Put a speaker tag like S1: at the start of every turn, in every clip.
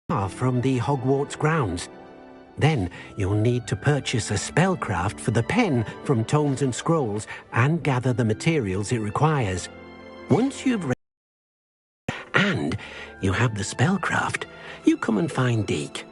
S1: far from the Hogwarts grounds. Then you'll need to purchase a spellcraft for the pen from Tomes and Scrolls and gather the materials it requires. Once you've read and you have the spellcraft, you come and find Deke.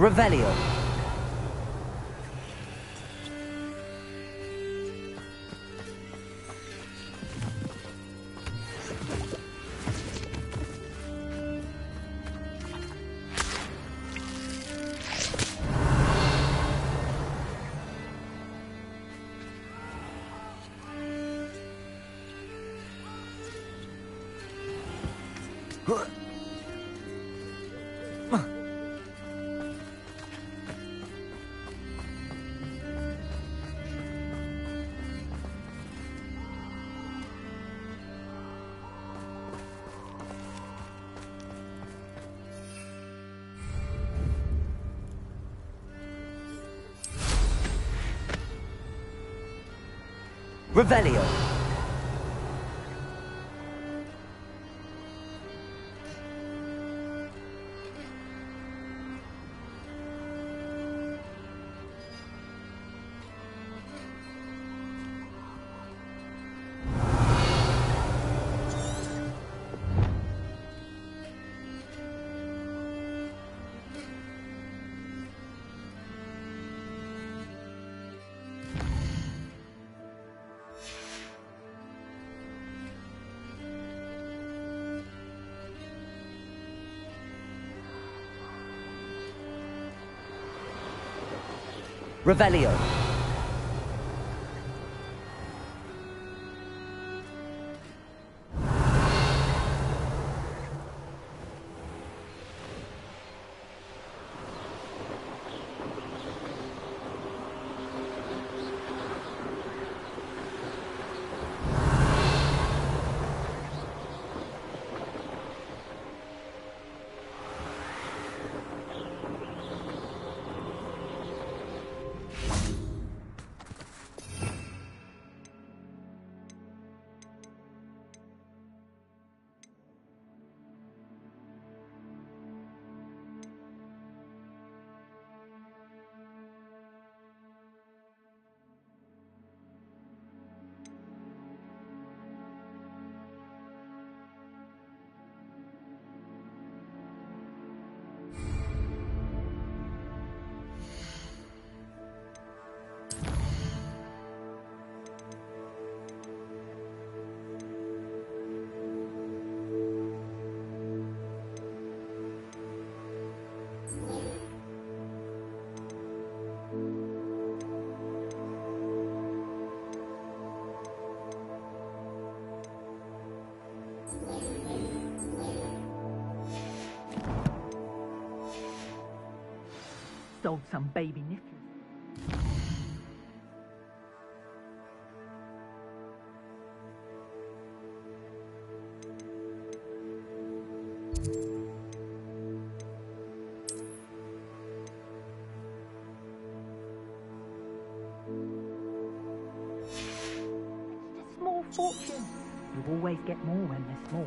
S2: Revelio. Revelio. Revelio.
S3: Sold some baby nipples. It's a small fortune. You always get more when they're small.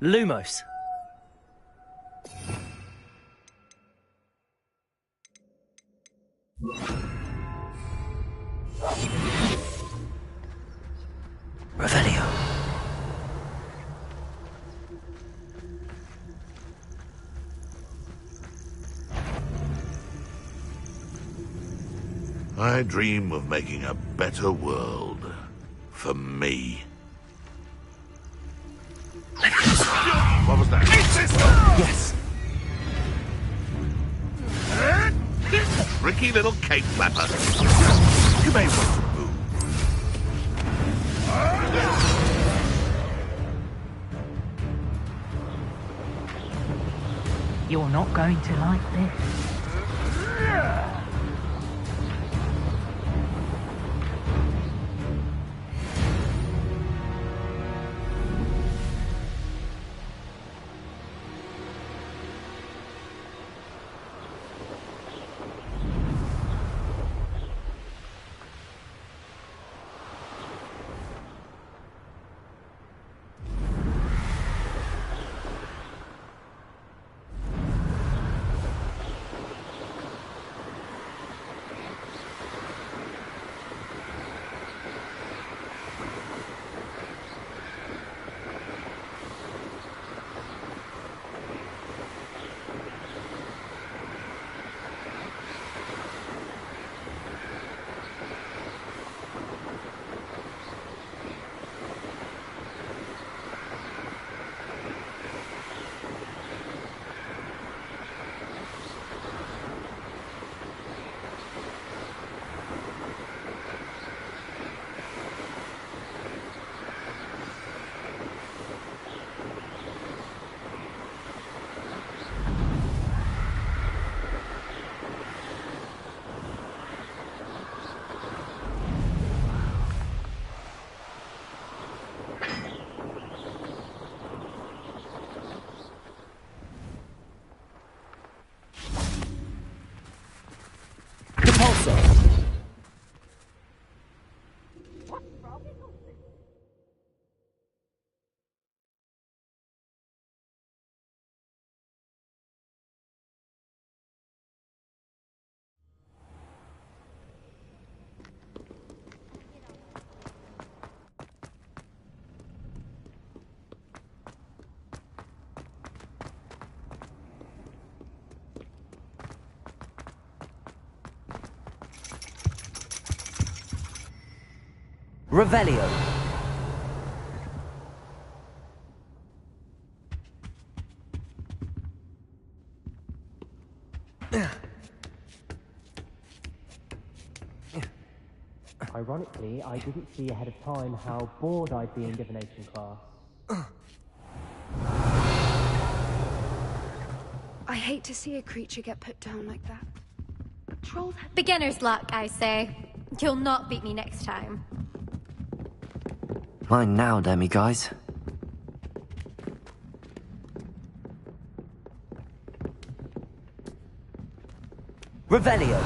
S2: Lumos. Revelio.
S4: I dream of making a better world. For me. What was that?
S2: Yes.
S4: Tricky little cake flapper. You may want to move.
S3: You're not going to like this.
S2: Revelio.
S5: Ironically, I didn't see ahead of time how bored I'd be in divination class.
S6: I hate to see a creature get put down like that. Trolls have
S7: Beginner's luck, I say. You'll not beat me next time.
S8: Mine now, Demi guys.
S2: Revelio.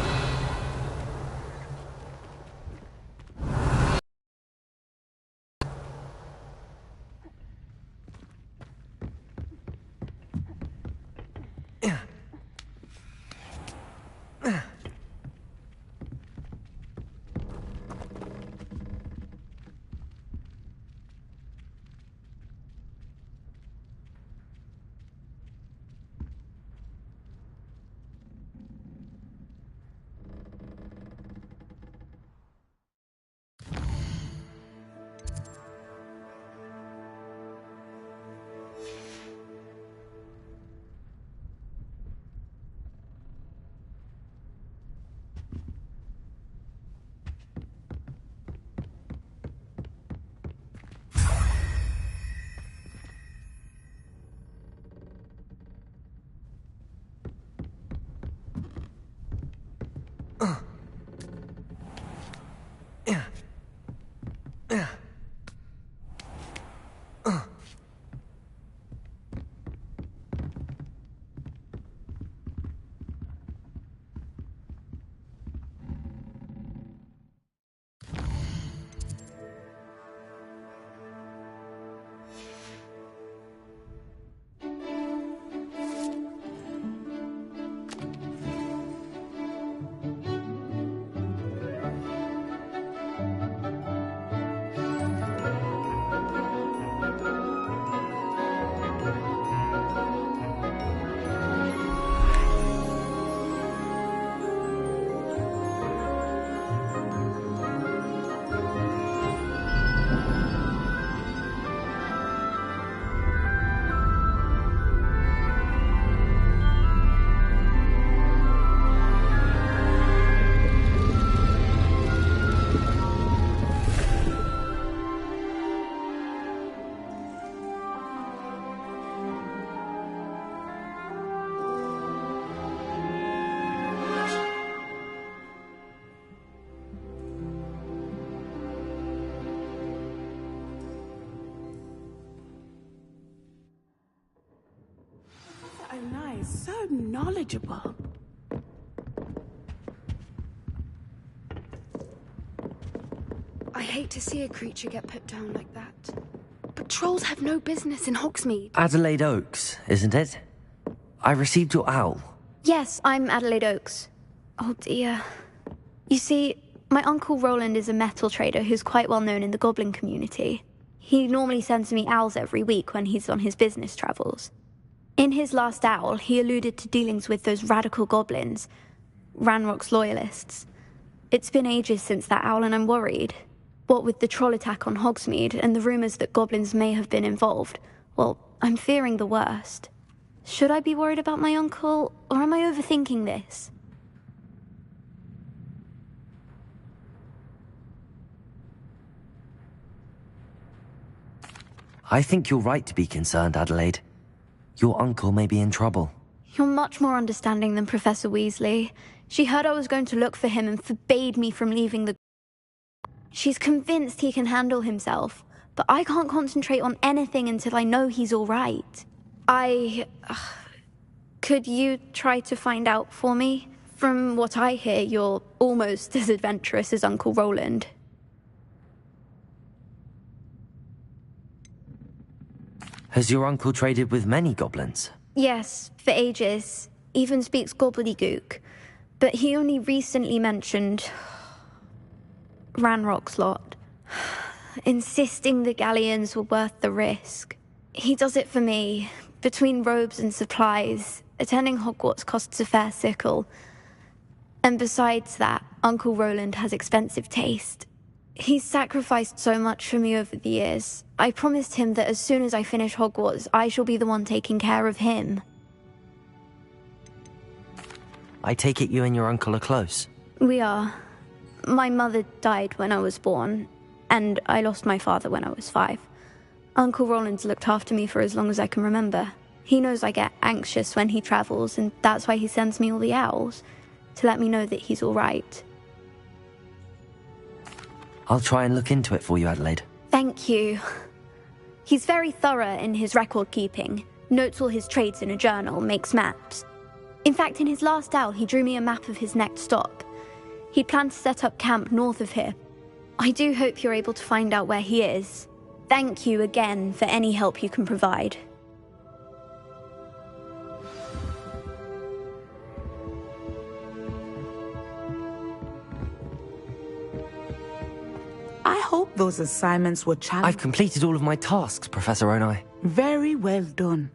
S8: so knowledgeable.
S6: I hate to see a creature get put down like that. But trolls have no business in Hogsmeade.
S2: Adelaide Oaks, isn't it? I received your owl.
S7: Yes, I'm Adelaide Oaks. Oh dear. You see, my uncle Roland is a metal trader who's quite well known in the goblin community. He normally sends me owls every week when he's on his business travels. In his last owl, he alluded to dealings with those radical goblins, Ranrock's loyalists. It's been ages since that owl and I'm worried. What with the troll attack on Hogsmeade and the rumours that goblins may have been involved, well, I'm fearing the worst. Should I be worried about my uncle, or am I overthinking this?
S2: I think you're right to be concerned, Adelaide. Your uncle may be in trouble.
S7: You're much more understanding than Professor Weasley. She heard I was going to look for him and forbade me from leaving the... She's convinced he can handle himself, but I can't concentrate on anything until I know he's all right. Could you try to find out for me? From what I hear, you're almost as adventurous as Uncle Roland.
S2: Has your uncle traded with many goblins?
S7: Yes, for ages. Even speaks gobbledygook. But he only recently mentioned... Ranrock's lot. Insisting the galleons were worth the risk. He does it for me. Between robes and supplies, attending Hogwarts costs a fair sickle. And besides that, Uncle Roland has expensive taste. He's sacrificed so much for me over the years. I promised him that as soon as I finish Hogwarts, I shall be the one taking care of him.
S2: I take it you and your uncle are close.
S7: We are. My mother died when I was born, and I lost my father when I was 5. Uncle Roland's looked after me for as long as I can remember. He knows I get anxious when he travels, and that's why he sends me all the owls, to let me know that he's all right.
S2: I'll try and look into it for you, Adelaide.
S7: Thank you. He's very thorough in his record keeping, notes all his trades in a journal, makes maps. In fact, in his last owl, he drew me a map of his next stop. He'd planned to set up camp north of here. I do hope you're able to find out where he is. Thank you again for any help you can provide.
S8: I hope those assignments were challenging.
S2: I've completed all of my tasks, Professor Onai.
S8: Very well done.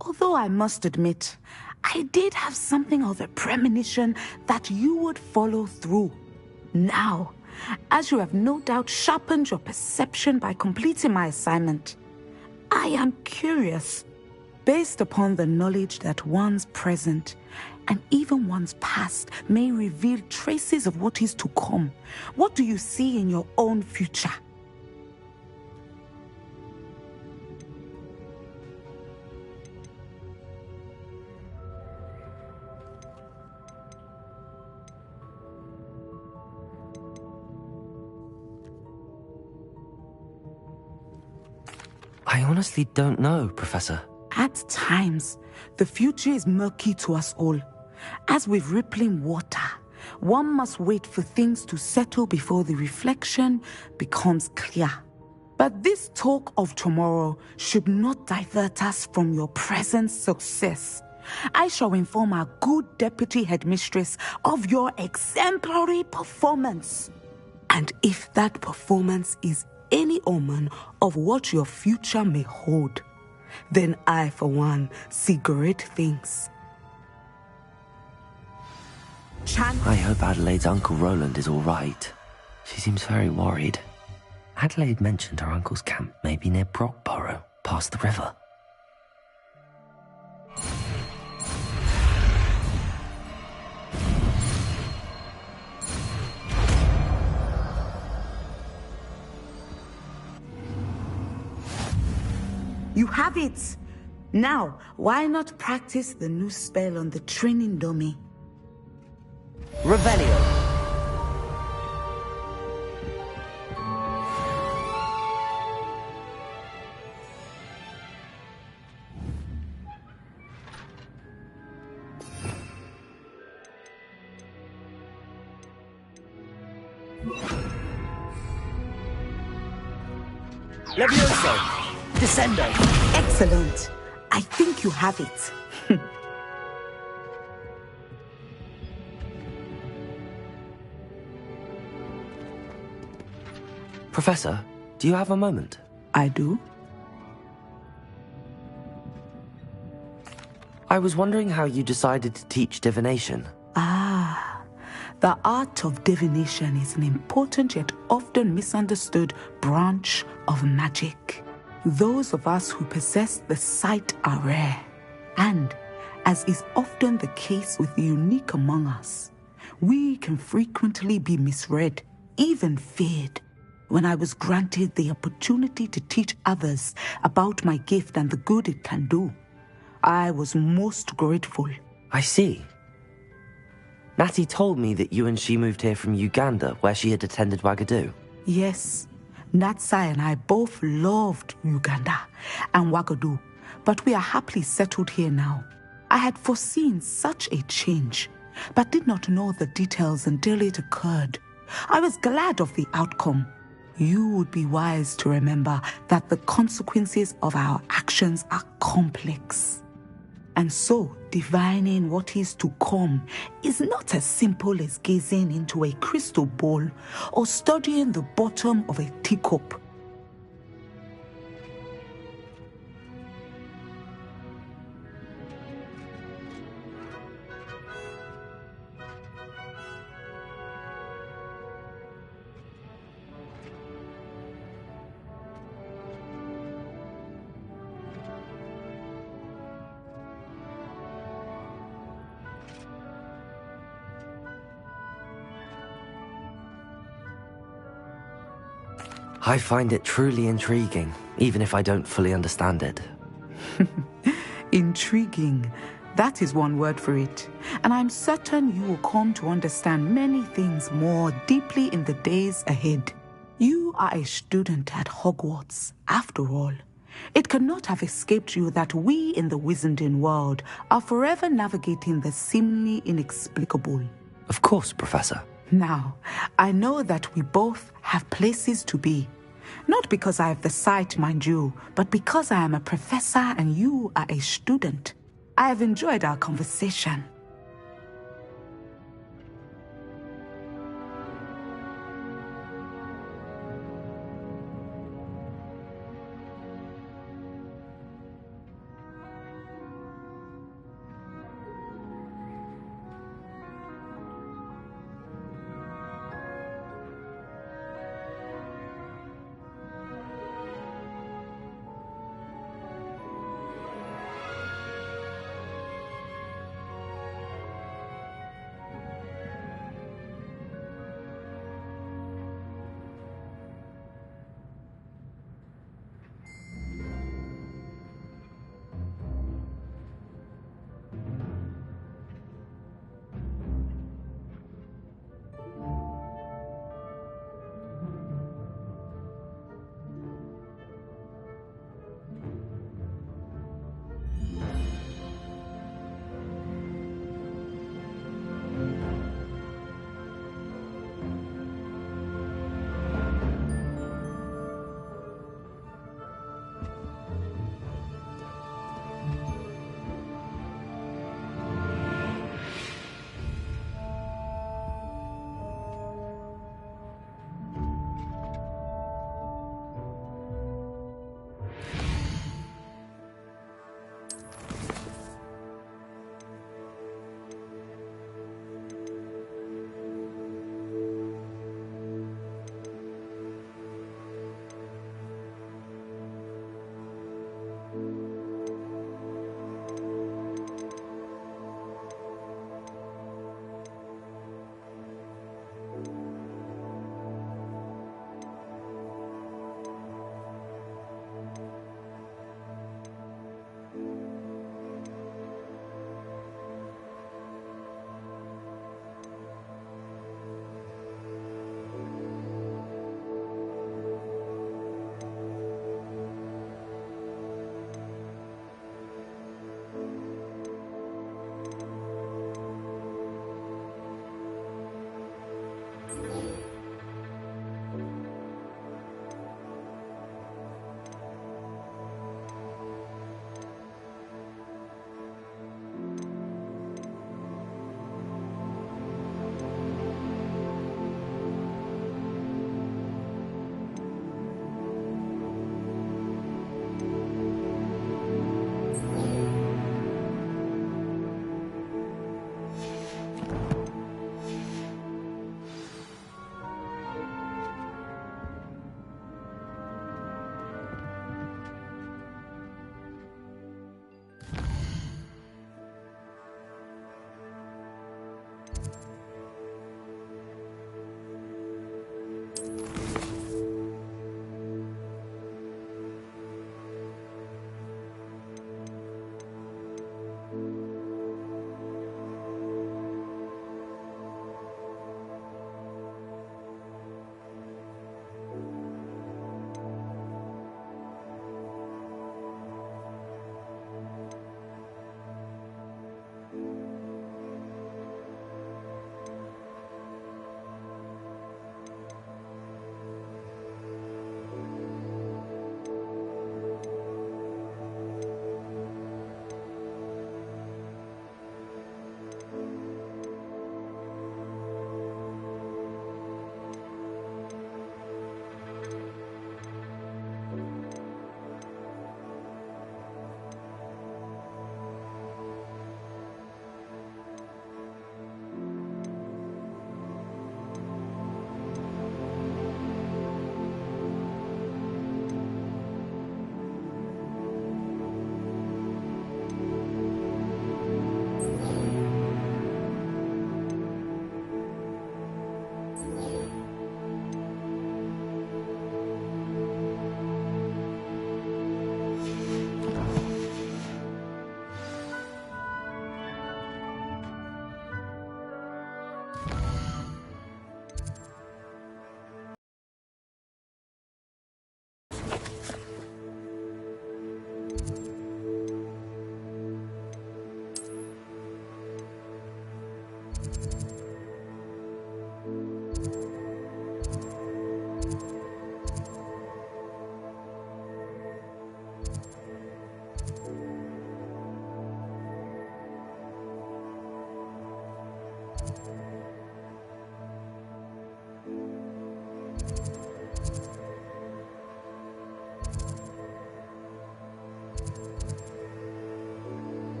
S8: Although I must admit, I did have something of a premonition that you would follow through. Now, as you have no doubt sharpened your perception by completing my assignment, I am curious, based upon the knowledge that one's present and even one's past may reveal traces of what is to come. What do you see in your own future?
S2: I honestly don't know, Professor.
S8: At times, the future is murky to us all. As with rippling water, one must wait for things to settle before the reflection becomes clear. But this talk of tomorrow should not divert us from your present success. I shall inform our good deputy headmistress of your exemplary performance. And if that performance is any omen of what your future may hold, then I, for one, see great things.
S2: I hope Adelaide's Uncle Roland is all right. She seems very worried. Adelaide mentioned her uncle's camp may be near Brockborough, past the river.
S8: You have it! Now, why not practice the new spell on the training dummy?
S2: Revelio. Levioso! Descendo!
S8: Excellent. I think you have it.
S2: Professor, do you have a moment?
S8: I do.
S2: I was wondering how you decided to teach divination.
S8: The art of divination is an important yet often misunderstood branch of magic. Those of us who possess the sight are rare, and, as is often the case with the unique among us, we can frequently be misread, even feared. When I was granted the opportunity to teach others about my gift and the good it can do, I was most grateful.
S2: I see. Natty told me that you and she moved here from Uganda, where she had attended Wagadu.
S8: Yes, Natsai and I both loved Uganda and Wagadu, but we are happily settled here now. I had foreseen such a change, but did not know the details until it occurred. I was glad of the outcome. You would be wise to remember that the consequences of our actions are complex. And so, divining what is to come is not as simple as gazing into a crystal ball or studying the bottom of a teacup.
S2: I find it truly intriguing, even if I don't fully understand it.
S8: Intriguing. That is one word for it. And I'm certain you will come to understand many things more deeply in the days ahead. You are a student at Hogwarts, after all. It cannot have escaped you that we in the Wizarding world are forever navigating the seemingly inexplicable.
S2: Of course, Professor.
S8: Now, I know that we both have places to be. Not because I have the sight, mind you, but because I am a professor and you are a student. I have enjoyed our conversation.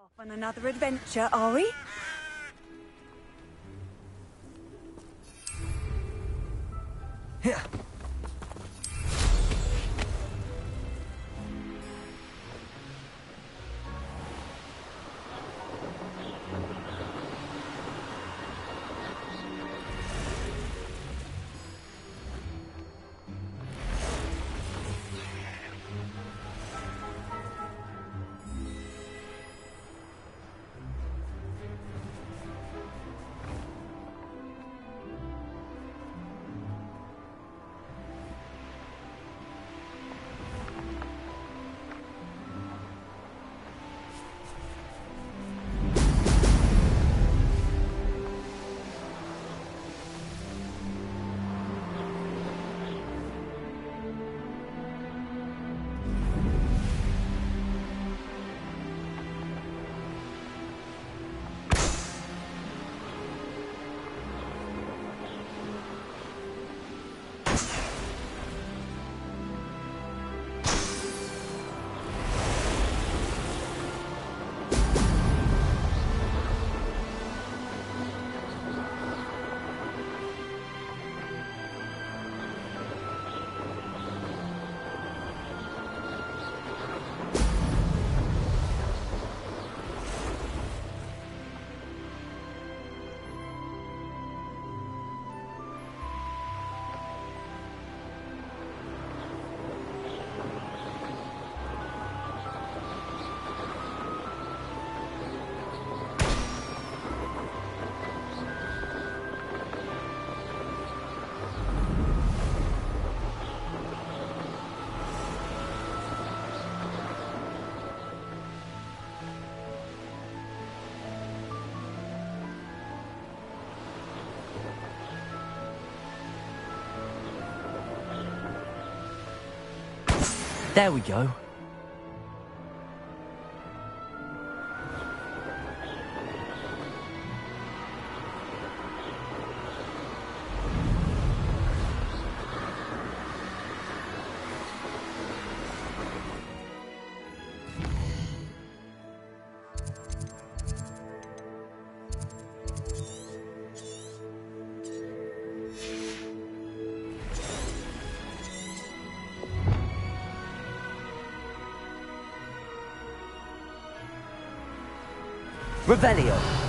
S3: Off on another adventure, are we?
S2: Here. There we go. Revelio.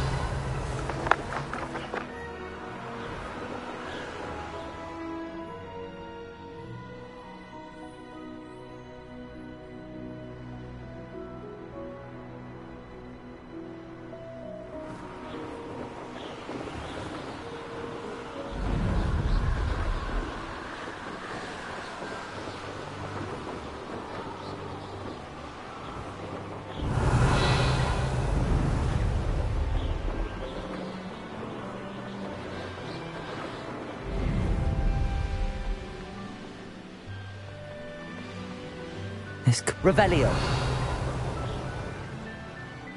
S2: Revelio.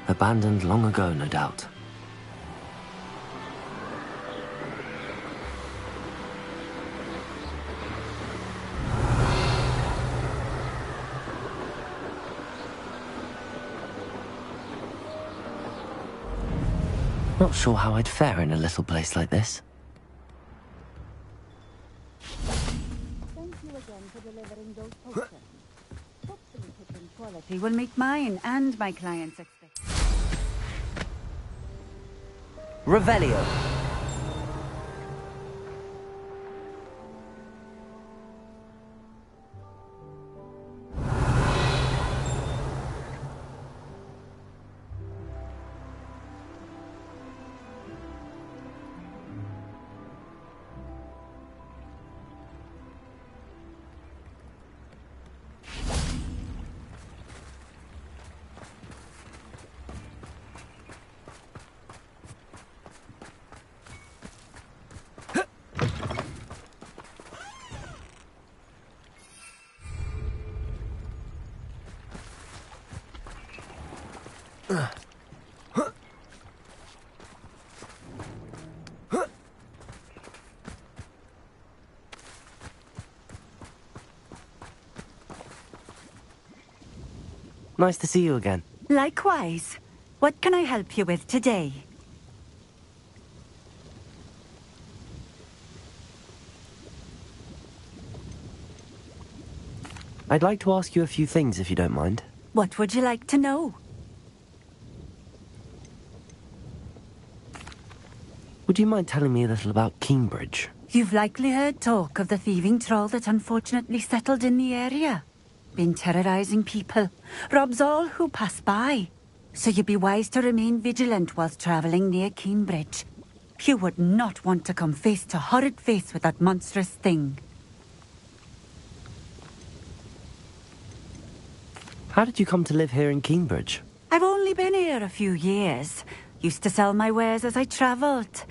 S2: Abandoned long ago, no doubt. Not sure how I'd fare in a little place like this.
S9: you again for delivering those potions. Hopefully kitchen quality will meet mine and my clients' expectations.
S2: Revelio. Nice to see you again.
S9: Likewise. What can I help you with today?
S2: I'd like to ask you a few things if you don't mind.
S9: What would you like to know?
S2: Would you mind telling me a little about Cambridge?
S9: You've likely heard talk of the thieving troll that unfortunately settled in the area. Been terrorizing people, robs all who pass by. So you'd be wise to remain vigilant whilst traveling near Cambridge. You would not want to come face to horrid face with that monstrous thing.
S2: How did you come to live here in Cambridge?
S9: I've only been here a few years. Used to sell my wares as I travelled.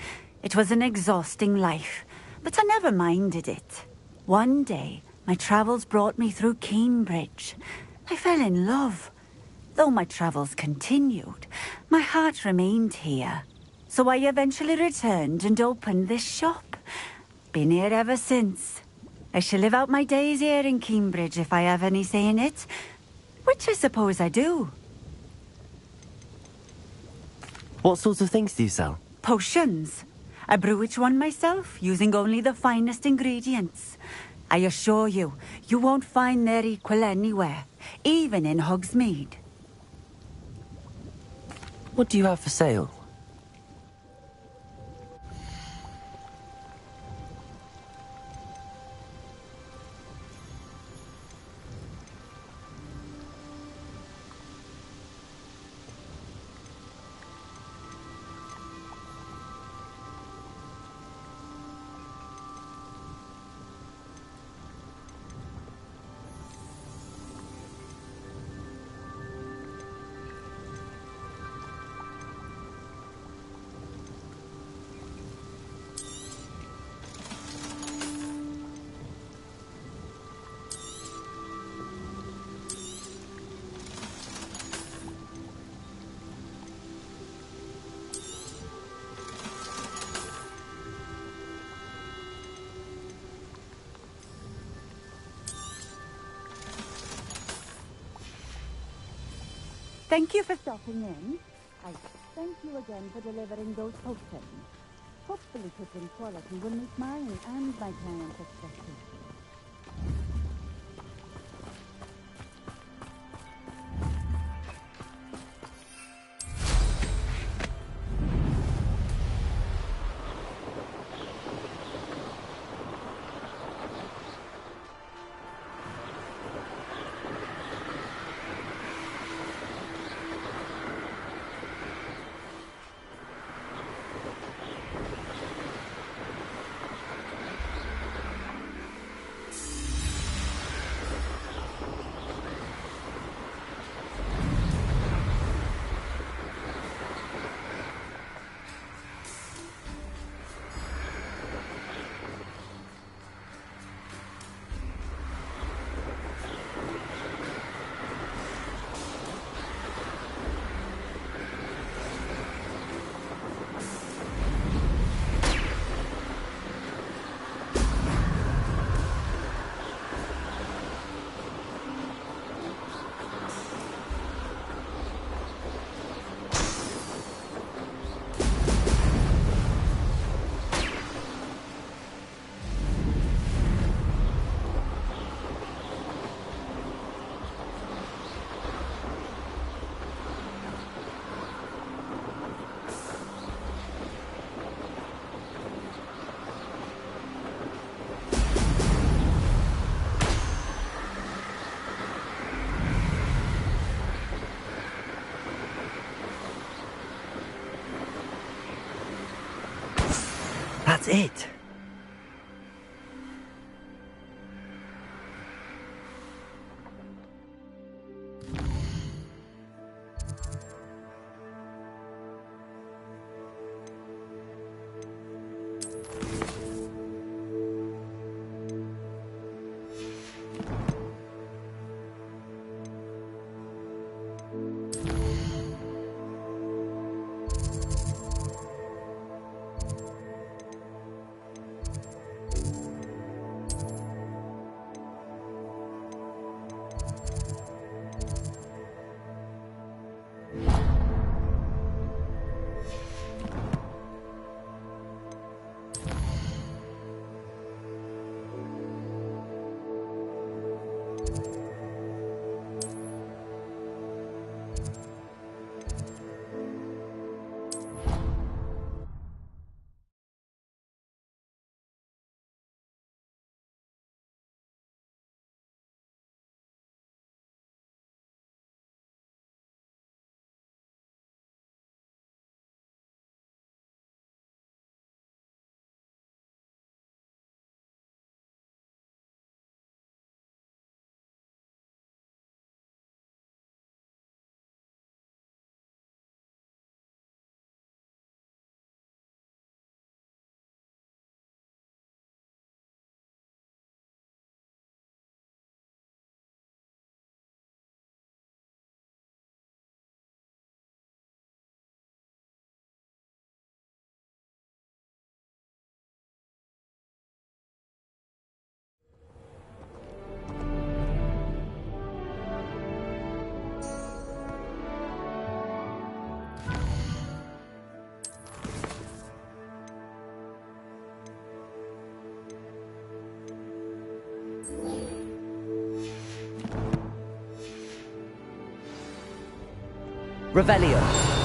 S9: It was an exhausting life, but I never minded it. One day, my travels brought me through Cambridge. I fell in love. Though my travels continued, my heart remained here. So I eventually returned and opened this shop. Been here ever since. I shall live out my days here in Cambridge if I have any say in it. Which I suppose I do.
S2: What sorts of things do you sell?
S9: Potions. I brew each one myself, using only the finest ingredients. I assure you, you won't find their equal anywhere, even in Hogsmeade.
S2: What do you have for sale?
S9: Thank you for stopping in. I thank you again for delivering those potions. Hopefully kitchen quality will meet mine and my clients' expectations.
S2: That's it. Revelio.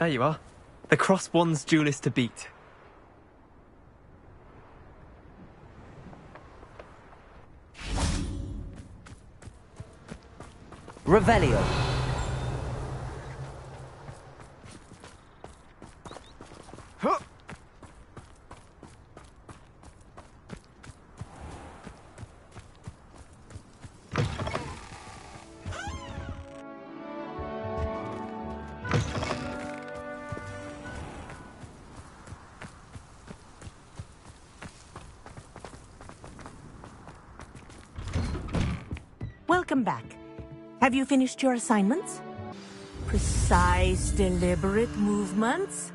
S10: There you are. The cross-wands duelist to beat.
S2: Revelio.
S3: Welcome back. Have you finished your assignments? Precise, deliberate movements?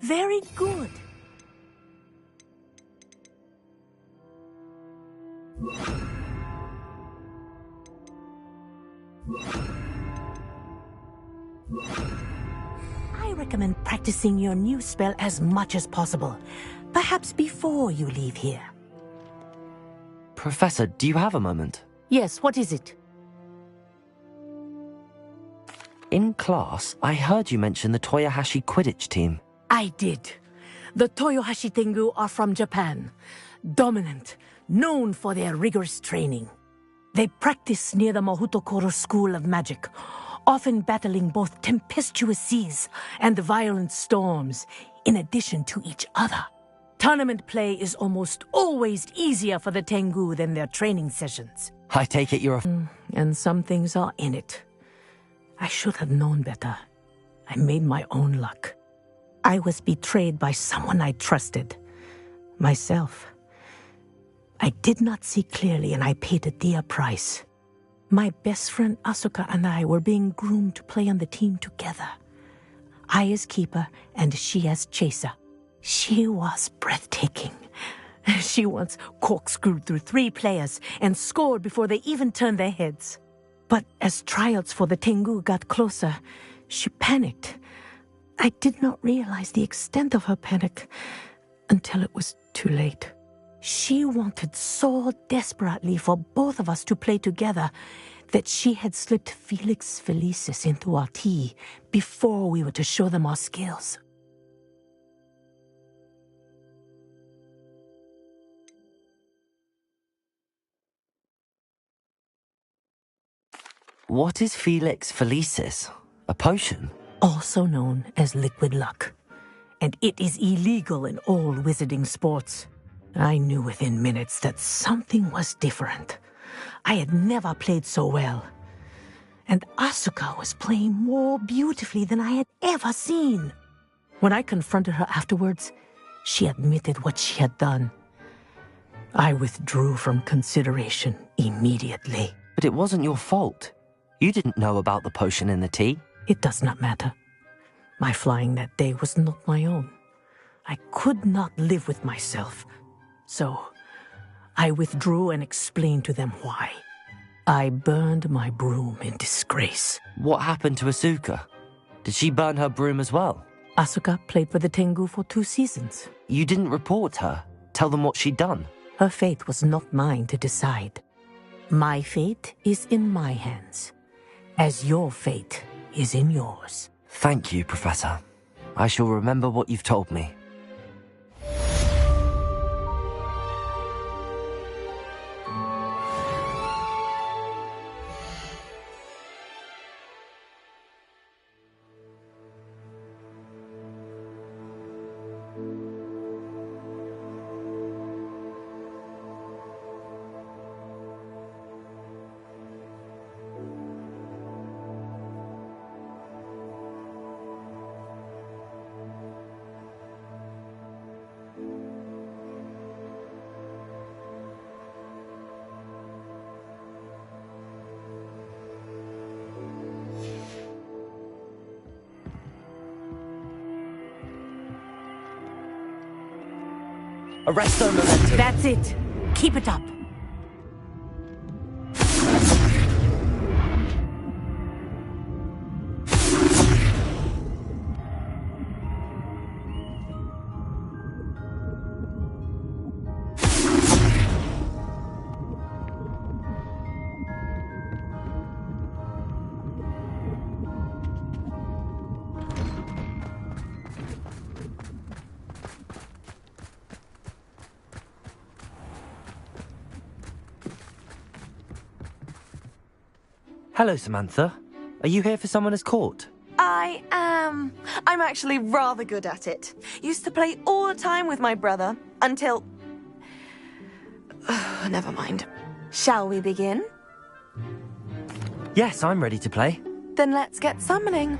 S3: Very good. I recommend practicing your new spell as much as possible. Perhaps before you leave here.
S2: Professor, do you have a moment?
S3: Yes, what is it?
S2: In class, I heard you mention the Toyohashi Quidditch team.
S3: I did. The Toyohashi Tengu are from Japan. Dominant, known for their rigorous training. They practice near the Mahutokoro School of Magic, often battling both tempestuous seas and violent storms, in addition to each other. Tournament play is almost always easier for the Tengu than their training sessions.
S2: I take it you're a...
S3: And some things are in it. I should have known better. I made my own luck. I was betrayed by someone I trusted. Myself. I did not see clearly and I paid a dear price. My best friend Asuka and I were being groomed to play on the team together. I as keeper and she as chaser. She was breathtaking. She once corkscrewed through 3 players and scored before they even turned their heads. But as trials for the Tengu got closer, she panicked. I did not realize the extent of her panic until it was too late. She wanted so desperately for both of us to play together that she had slipped Felix Felicis into our tea before we were to show them our skills.
S2: What is Felix Felicis? A potion?
S3: Also known as liquid luck. And it is illegal in all wizarding sports. I knew within minutes that something was different. I had never played so well. And Asuka was playing more beautifully than I had ever seen. When I confronted her afterwards, she admitted what she had done. I withdrew from consideration immediately.
S2: But it wasn't your fault. You didn't know about the potion in the tea.
S3: It does not matter. My flying that day was not my own. I could not live with myself. So, I withdrew and explained to them why. I burned my broom in disgrace.
S2: What happened to Asuka? Did she burn her broom as well?
S3: Asuka played for the Tengu for 2 seasons.
S2: You didn't report her? Tell them what she'd done?
S3: Her fate was not mine to decide. My fate is in my hands, as your fate is in yours.
S2: Thank you, Professor. I shall remember what you've told me. Arresto momentum.
S3: That's it. Keep it up.
S2: Hello, Samantha. Are you here for someone as caught?
S11: I am. I'm actually rather good at it. Used to play all the time with my brother, until... never mind. Shall we begin?
S2: Yes, I'm ready to play.
S11: Then let's get summoning.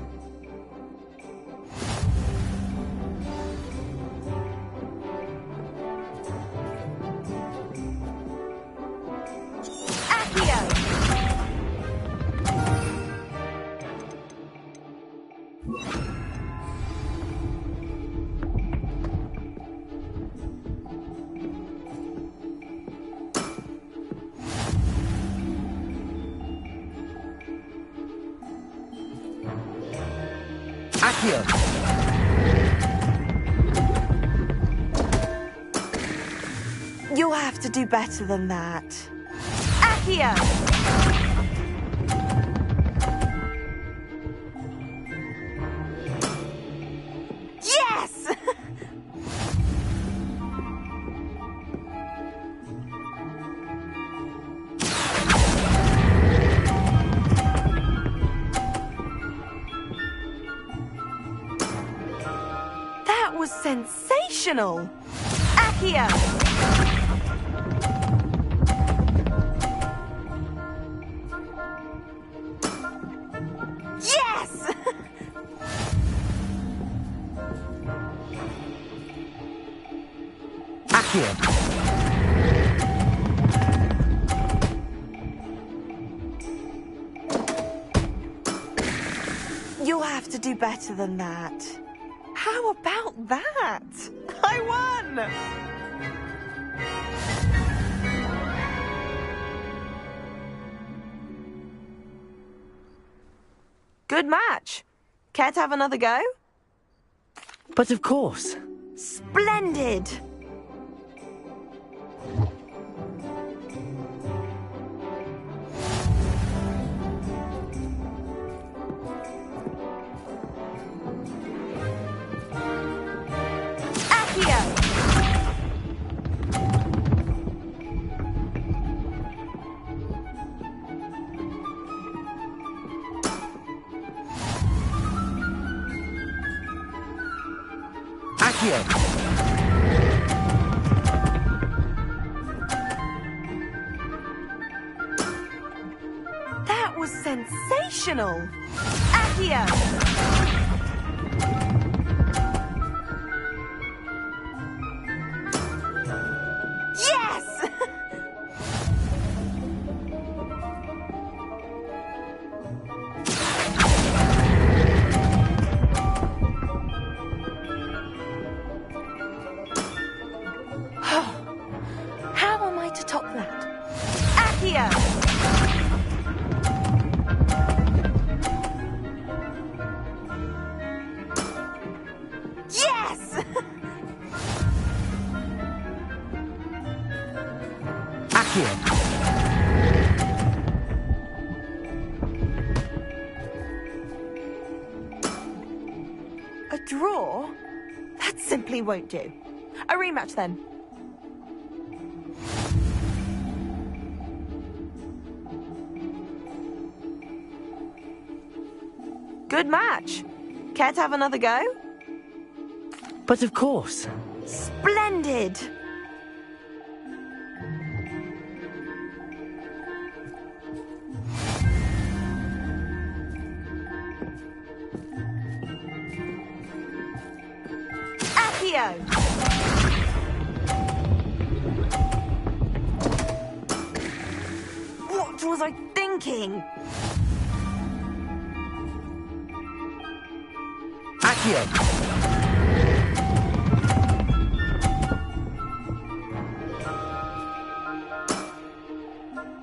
S2: Accio!
S11: You'll have to do better than that. Accio! Yes! That was sensational! Accio! Yes!
S2: Accio!
S11: You'll have to do better than that. How about that? I won! Good match. Care to have another go?
S2: But of course.
S11: Splendid! Accio!
S2: Accio!
S11: That was sensational! Accio! Yes! How am I to top that? Accio! Yes!
S2: Accio!
S11: A draw? That simply won't do. A rematch then. Good match. Care to have another go?
S2: But of course.
S11: Splendid! Accio! What was I thinking?
S2: Accio!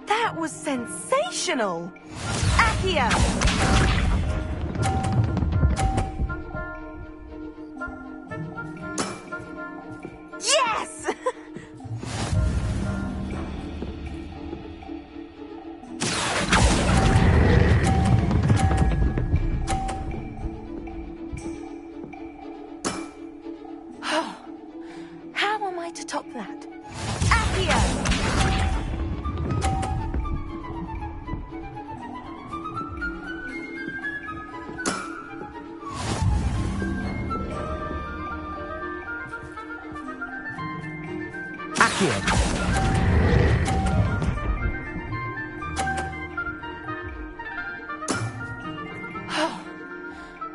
S11: That was sensational! Accio! Yes! How am I to top that? Accio!
S2: Accio!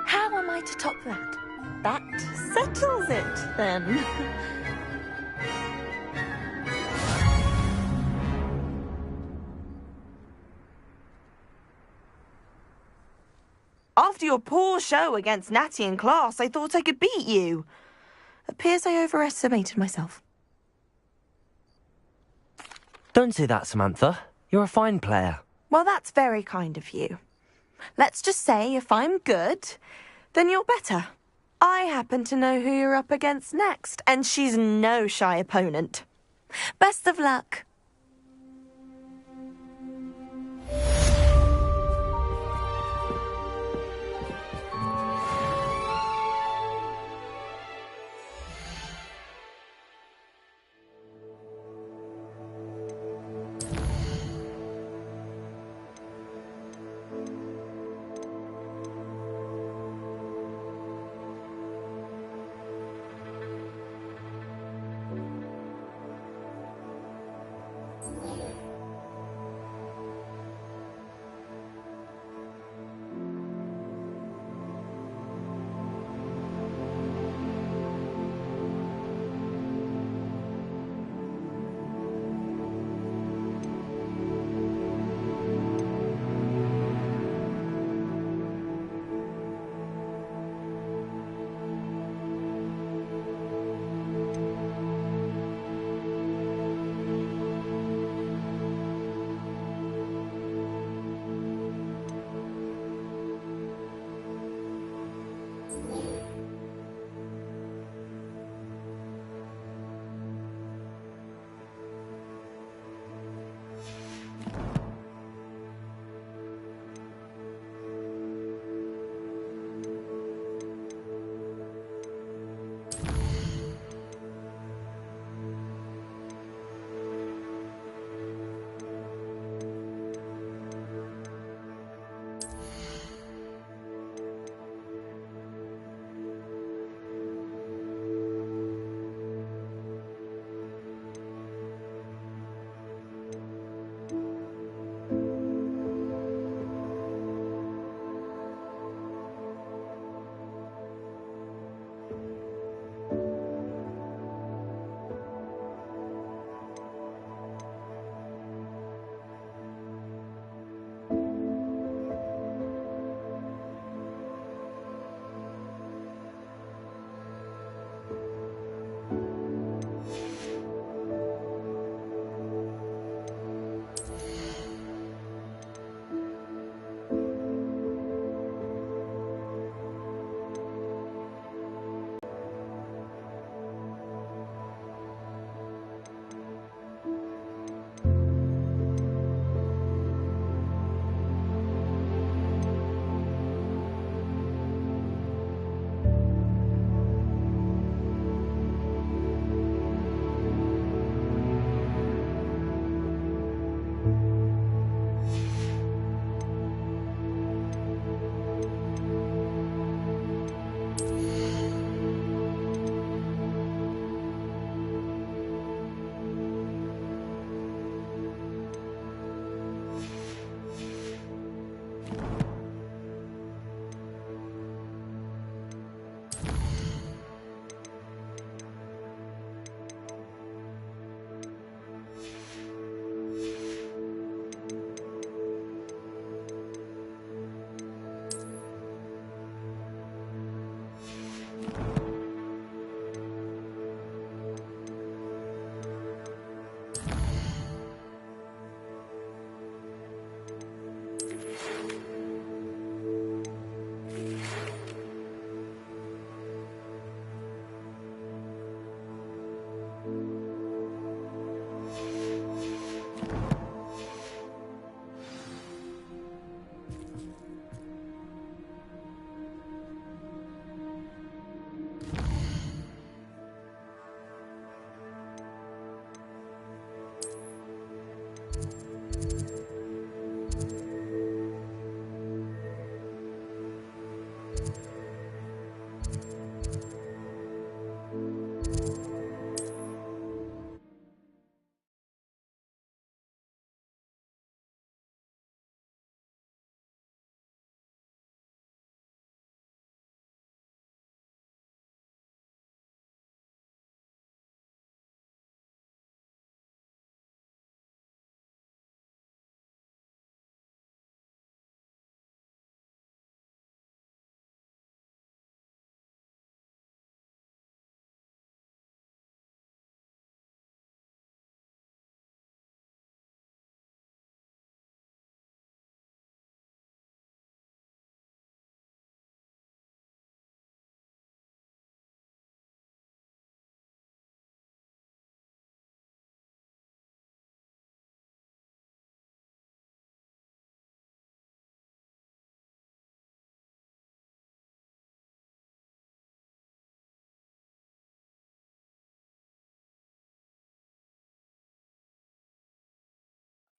S11: How am I to top that? That settles it, then. After your poor show against Natty in class, I thought I could beat you. Appears I overestimated myself.
S2: Don't say that, Samantha. You're a fine player.
S11: Well, that's very kind of you. Let's just say if I'm good, Then you're better. I happen to know who you're up against next, and she's no shy opponent. Best of luck.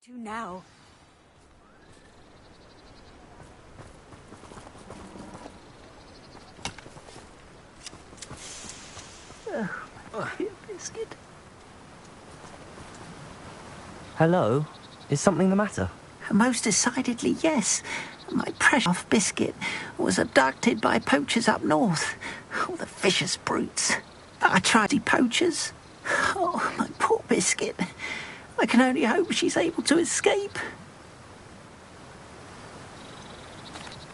S9: To now.
S3: Biscuit.
S2: Hello? Is something the matter?
S1: Most decidedly, yes. My precious biscuit was abducted by poachers up north. Oh, the vicious brutes. I tried the poachers. Oh, my poor biscuit. I can only hope she's able to escape.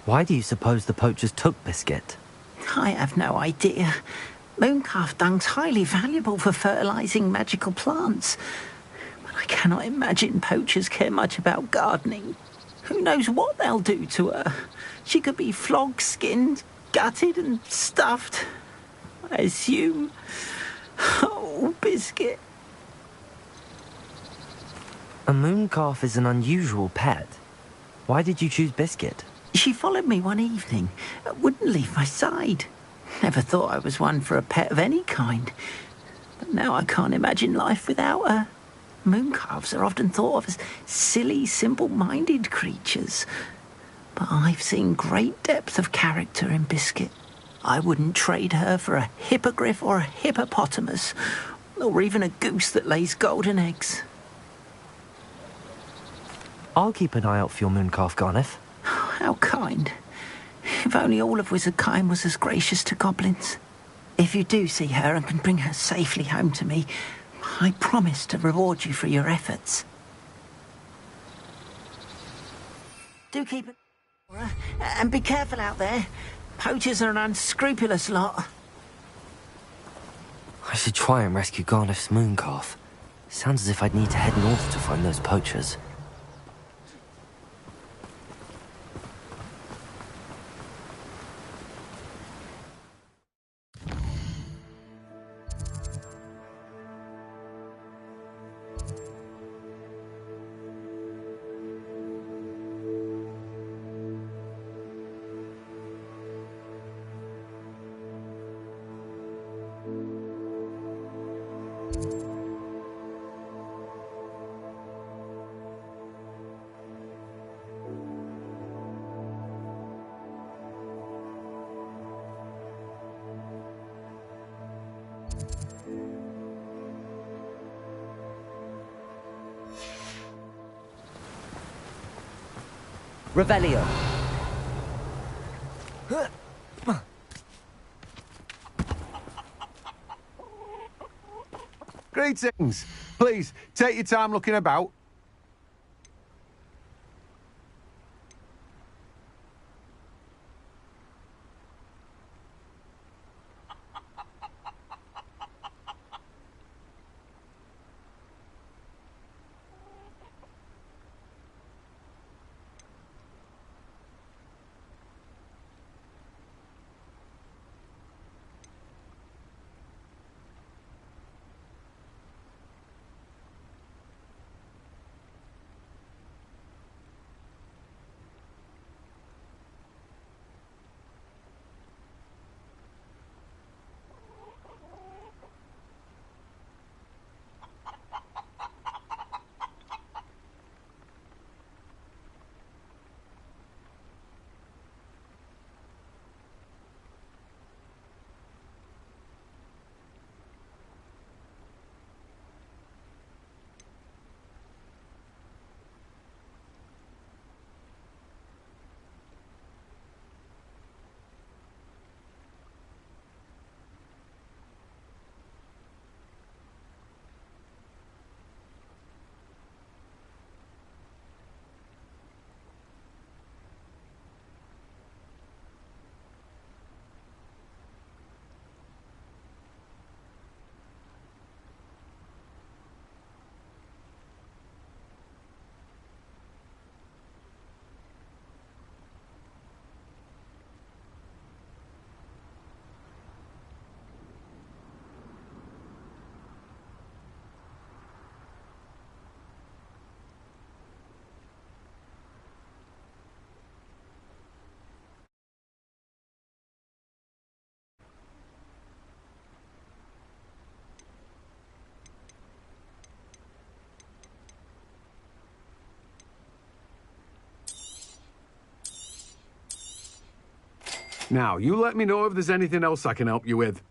S2: Why do you suppose the poachers took Biscuit?
S1: I have no idea. Mooncalf dung's highly valuable for fertilizing magical plants. But I cannot imagine poachers care much about gardening. Who knows what they'll do to her? She could be flogged, skinned, gutted and stuffed. I assume. Oh, Biscuit.
S2: A mooncalf is an unusual pet. Why did you choose Biscuit?
S1: She followed me one evening, wouldn't leave my side. Never thought I was one for a pet of any kind. But now I can't imagine life without her. Mooncalves are often thought of as silly, simple-minded creatures. But I've seen great depth of character in Biscuit. I wouldn't trade her for a hippogriff or a hippopotamus, or even a goose that lays golden eggs.
S2: I'll keep an eye out for your mooncalf, Garneth.
S1: How kind. If only all of Wizardkind was as gracious to goblins. If you do see her and can bring her safely home to me, I promise to reward you for your efforts. Do keep it, and be careful out there. Poachers are an unscrupulous lot.
S2: I should try and rescue Garneth's mooncalf. Sounds as if I'd need to head north to find those poachers.
S12: Revelio.
S13: Greetings. Please, take your time looking about. Now, you let me know if there's anything else I can help you with.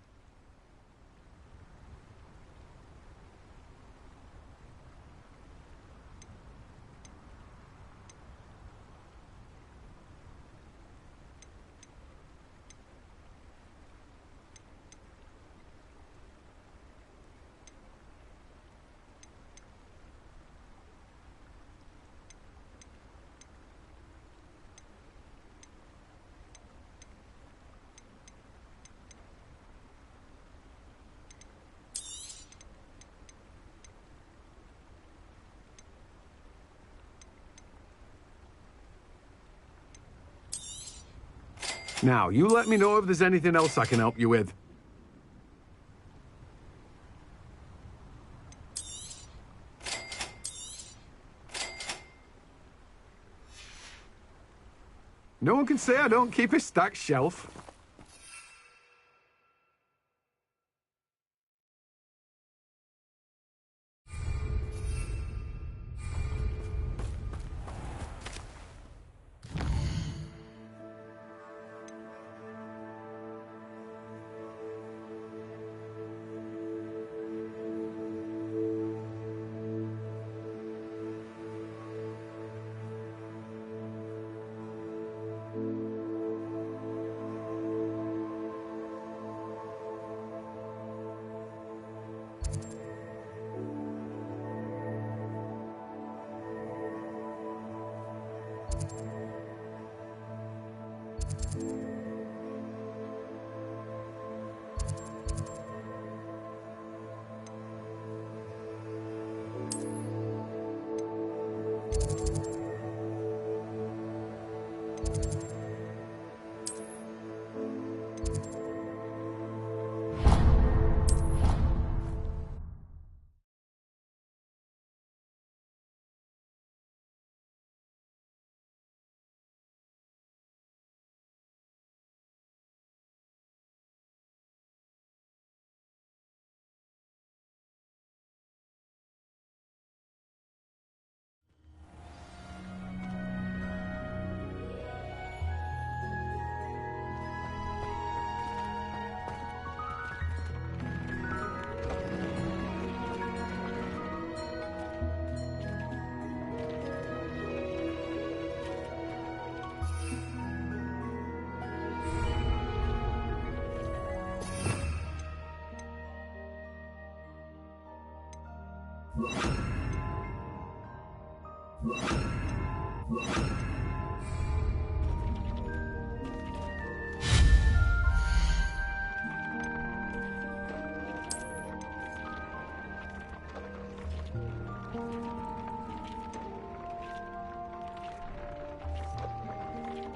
S13: Now, you let me know if there's anything else I can help you with. No one can say I don't keep a stacked shelf.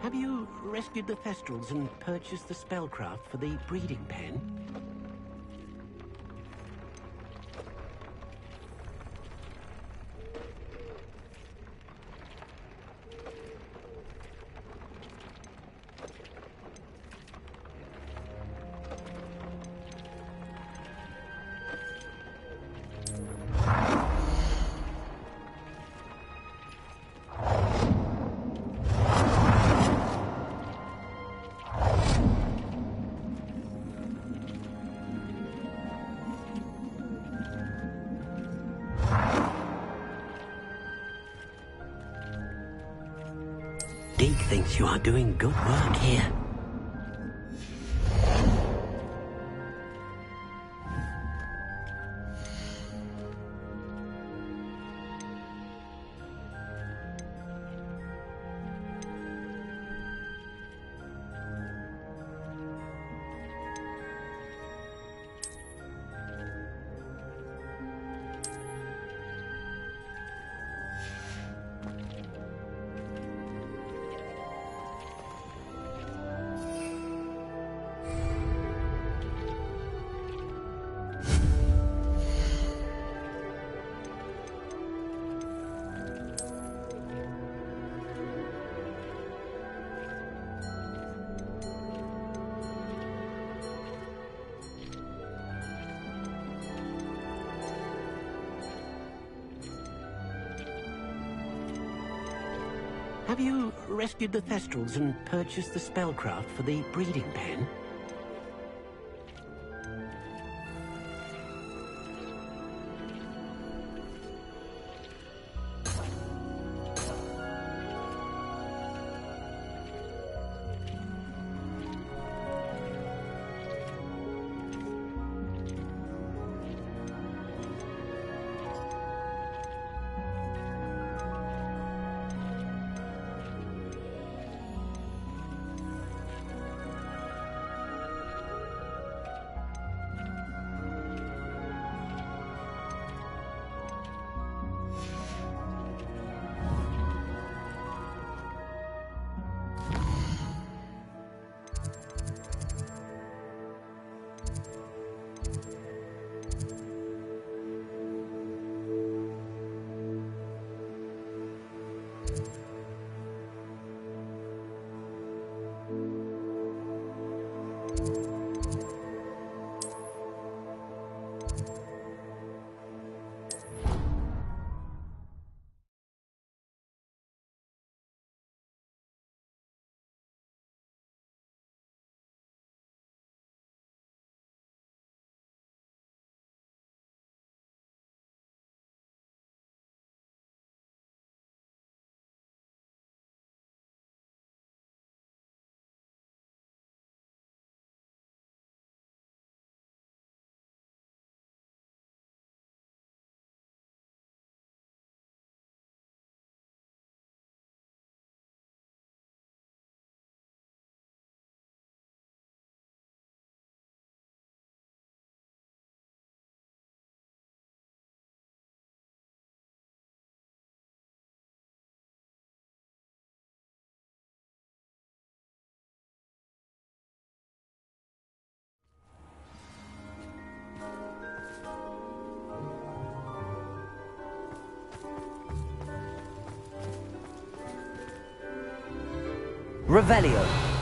S1: Have you rescued the Thestrals and purchased the spellcraft for the breeding pen? Deke thinks you are doing good work here. Have you rescued the Thestrals and purchased the spellcraft for the breeding pen?
S2: Revelio.